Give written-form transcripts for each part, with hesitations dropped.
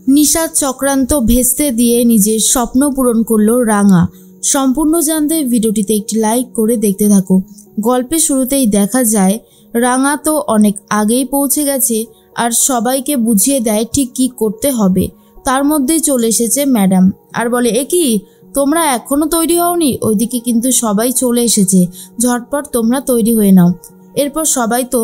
নিশার চক্রান্ত ভেস্তে দিয়ে নিজের স্বপ্ন পূরণ করলো রাঙা। সম্পূর্ণ জানতে ভিডিওটিতে একটি লাইক করে দেখতে থাকো। গল্পের শুরুতেই দেখা যায় রাঙা তো অনেক আগেই পৌঁছে গেছে আর সবাইকে বুঝিয়ে দেয় ঠিক কী করতে হবে। তার মধ্যেই চলে এসেছে ম্যাডাম আর বলে, এ কি তোমরা এখনও তৈরি হওনি? ওইদিকে কিন্তু সবাই চলে এসেছে, ঝটপট তোমরা তৈরি হয়ে নাও। এরপর সবাই তো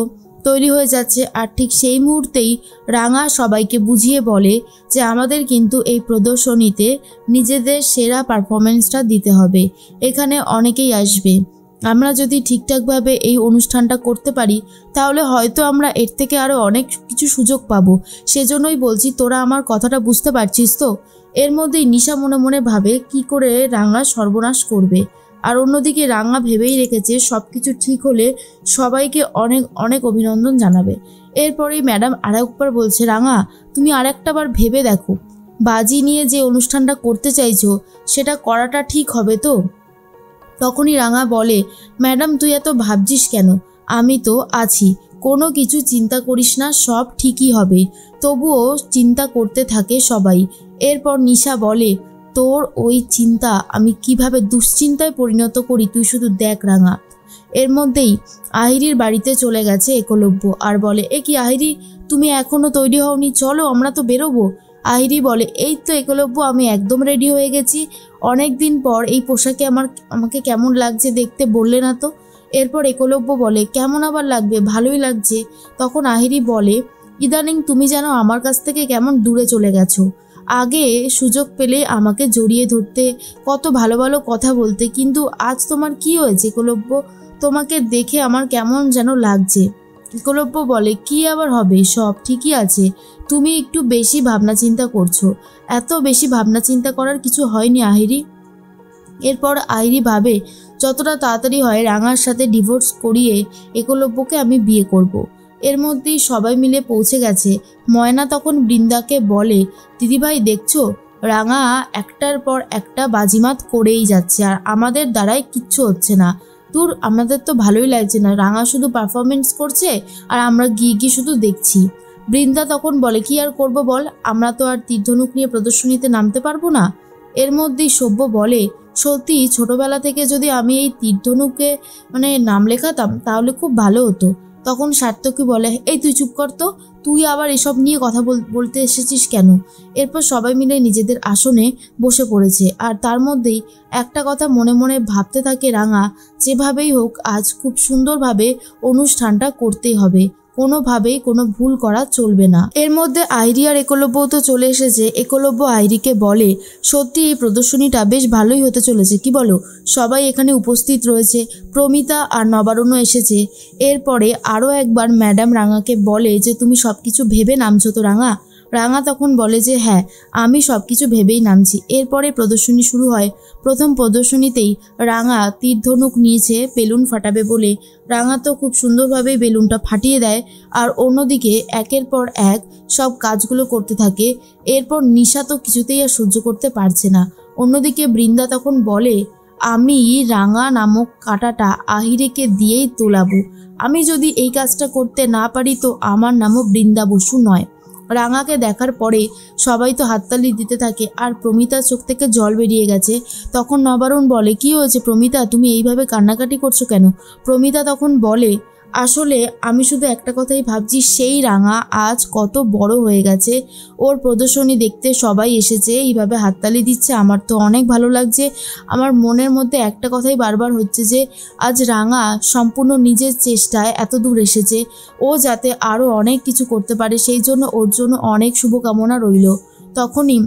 তৈরি হয়ে যাচ্ছে আর ঠিক সেই মুহূর্তেই রাঙা সবাইকে বুঝিয়ে বলে যে আমাদের কিন্তু এই প্রদর্শনীতে নিজেদের সেরা পারফরমেন্সটা দিতে হবে। এখানে অনেকেই আসবে, আমরা যদি ঠিকঠাকভাবে এই অনুষ্ঠানটা করতে পারি তাহলে হয়তো আমরা এর থেকে আরও অনেক কিছু সুযোগ পাবো। সেজন্যই বলছি, তোরা আমার কথাটা বুঝতে পারছিস তো? এর মধ্যেই নিশা মনে মনে ভাবে কি করে রাঙা সর্বনাশ করবে। আর অন্যদিকে রাঙা ভেবেই রেখেছে সব কিছু ঠিক হলে সবাইকে অনেক অনেক অভিনন্দন জানাবে। এরপরেই ম্যাডাম আরেকবার বলছে, রাঙা তুমি আরেকটা বার ভেবে দেখো, বাজি নিয়ে যে অনুষ্ঠানটা করতে চাইছো সেটা করাটা ঠিক হবে তো? তখনই রাঙা বলে, ম্যাডাম তুই এত ভাবছিস কেন? আমি তো আছি, কোনো কিছু চিন্তা করিস না, সব ঠিকই হবে। তবুও চিন্তা করতে থাকে সবাই। এরপর নিশা বলে, তোর ওই চিন্তা আমি কিভাবে দুশ্চিন্তায় পরিণত করি তুই শুধু দেখ রাঙা। এর মধ্যেই আহিরির বাড়িতে চলে গেছে একলব্য আর বলে, এ কি আহিরি, তুমি এখনও তৈরি হওনি? চলো আমরা তো বেরোবো। আহিরি বলে, এই তো একলব্য, আমি একদম রেডি হয়ে গেছি। অনেক দিন পর এই পোশাকে আমাকে কেমন লাগছে দেখতে বললে না তো? এরপর একলব্য বলে, কেমন আবার লাগবে, ভালোই লাগছে। তখন আহিরি বলে, ইদানিং তুমি যেন আমার কাছ থেকে কেমন দূরে চলে গেছো। আগে সুযোগ পেলে আমাকে জড়িয়ে ধরতে, কত ভালো ভালো কথা বলতে, কিন্তু আজ তোমার কি হয়েছে একলব্য? তোমাকে দেখে আমার কেমন যেন লাগছে। একলব্য বলে, কি আবার হবে, সব ঠিকই আছে, তুমি একটু বেশি ভাবনা চিন্তা করছো। এত বেশি ভাবনা চিন্তা করার কিছু হয়নি আহিরি। এরপর আহিরি ভাবে যতটা তাড়াতাড়ি হয় রাঙার সাথে ডিভোর্স করিয়ে একলব্যকে আমি বিয়ে করব। এর মধ্যেই সবাই মিলে পৌঁছে গেছে। ময়না তখন বৃন্দাকে বলে, দিদিভাই দেখছো, রাঙা একটার পর একটা বাজিমাত করেই যাচ্ছে আর আমাদের দ্বারাই কিচ্ছু হচ্ছে না। তোর আমাদের তো ভালোই লাগছে না, রাঙা শুধু পারফরমেন্স করছে আর আমরা গিয়ে শুধু দেখছি। বৃন্দা তখন বলে, কি আর করব বল, আমরা তো আর তীরধনুক নিয়ে প্রদর্শনীতে নামতে পারবো না। এর মধ্যেই সভ্য বলে, সত্যি ছোটবেলা থেকে যদি আমি এই তীরধনুকে নাম লেখাতাম তাহলে খুব ভালো হতো। তখন সার্থকী বলে, এই তুই চুপ কর তো, তুই আবার এসব নিয়ে কথা বলতে এসেছিস কেন? এরপর সবাই মিলে নিজেদের আসনে বসে পড়েছে আর তার মধ্যেই একটা কথা মনে মনে ভাবতে থাকে রাঙা, যেভাবেই হোক আজ খুব সুন্দরভাবে অনুষ্ঠানটা করতেই হবে, কোনোভাবেই কোনো ভুল করা চলবে না। এর মধ্যে আইরি আর একলব্যও তো চলে এসেছে। একলব্য আইরিকে বলে, সত্যি এই প্রদর্শনীটা বেশ ভালোই হতে চলেছে, কি বলো? সবাই এখানে উপস্থিত রয়েছে, প্রমিতা আর নবারুণও এসেছে। এরপরে আরও একবার ম্যাডাম রাঙাকে বলে যে তুমি সব কিছু ভেবে নামছো তো রাঙা? রাঙা তখন বলে যে হ্যাঁ, আমি সব কিছু ভেবেই নামছি। এরপরে প্রদর্শনী শুরু হয়। প্রথম প্রদর্শনীতেই রাঙা তীরধনুক নিয়েছে বেলুন ফাটাবে বলে। রাঙা তো খুব সুন্দরভাবেই বেলুনটা ফাটিয়ে দেয় আর অন্যদিকে একের পর এক সব কাজগুলো করতে থাকে। এরপর নিশা তো কিছুতেই আর সহ্য করতে পারছে না। অন্যদিকে বৃন্দা তখন বলে, আমি রাঙা নামক কাঁটাটা আহিরিকে দিয়েই তোলাবো। আমি যদি এই কাজটা করতে না পারি তো আমার নামও বৃন্দা বসু নয়। রাঙাকে দেখার পরে সবাই তো হাততালি দিতে থাকে আর প্রমিতার চোখ থেকে জল বেরিয়ে গেছে। তখন নবারুণ বলে, কি হয়েছে প্রমিতা, তুমি এইভাবে কান্নাকাটি করছো কেন? প্রমিতা তখন বলে, আসলে আমি শুধু একটা কথাই ভাবছি, সেই রাঙা আজ কত বড় হয়ে গেছে, ওর প্রদর্শনী দেখতে সবাই এসেছে, এইভাবে হাততালি দিচ্ছে, আমার তো অনেক ভালো লাগছে। আমার মনের মধ্যে একটা কথাই বারবার হচ্ছে যে আজ রাঙা সম্পূর্ণ নিজের চেষ্টায় এত দূর এসেছে, ও যাতে আরও অনেক কিছু করতে পারে, সেই জন্য ওর জন্য অনেক শুভকামনা রইল। তখনই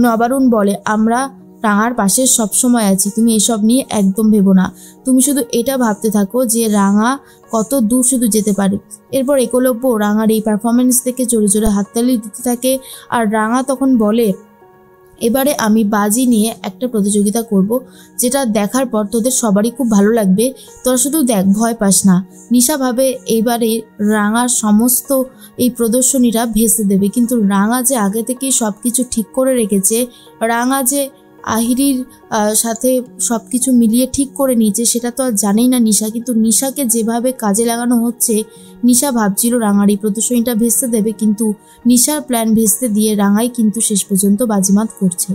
নবারুণ বলে, আমরা রাঙার পাশে সবসময় আছি, তুমি এসব নিয়ে একদম ভেবো না, তুমি শুধু এটা ভাবতে থাকো যে রাঙা কত দূর শুধু যেতে পারে। এরপর একলব্য রাঙার এই পারফরমেন্স থেকে জোরে জোরে হাততালি দিতে থাকে আর রাঙা তখন বলে, এবারে আমি বাজি নিয়ে একটা প্রতিযোগিতা করব, যেটা দেখার পর তোদের সবারই খুব ভালো লাগবে, তোরা শুধু দেখ, ভয় পাস না। নিশা ভাবে এইবারে রাঙার সমস্ত এই প্রদর্শনীরা ভেস্তে দেবে, কিন্তু রাঙা যে আগে থেকেই সব কিছু ঠিক করে রেখেছে, রাঙা যে আহিরির সাথে সব কিছু মিলিয়ে ঠিক করে নিয়েছে সেটা তো আর জানেই না নিশা। কিন্তু নিশাকে যেভাবে কাজে লাগানো হচ্ছে, নিশা ভাবছিল রাঙার এই প্রদর্শনীটা ভেস্তে দেবে, কিন্তু নিশার প্ল্যান ভেস্তে দিয়ে রাঙাই কিন্তু শেষ পর্যন্ত বাজিমাত করছে।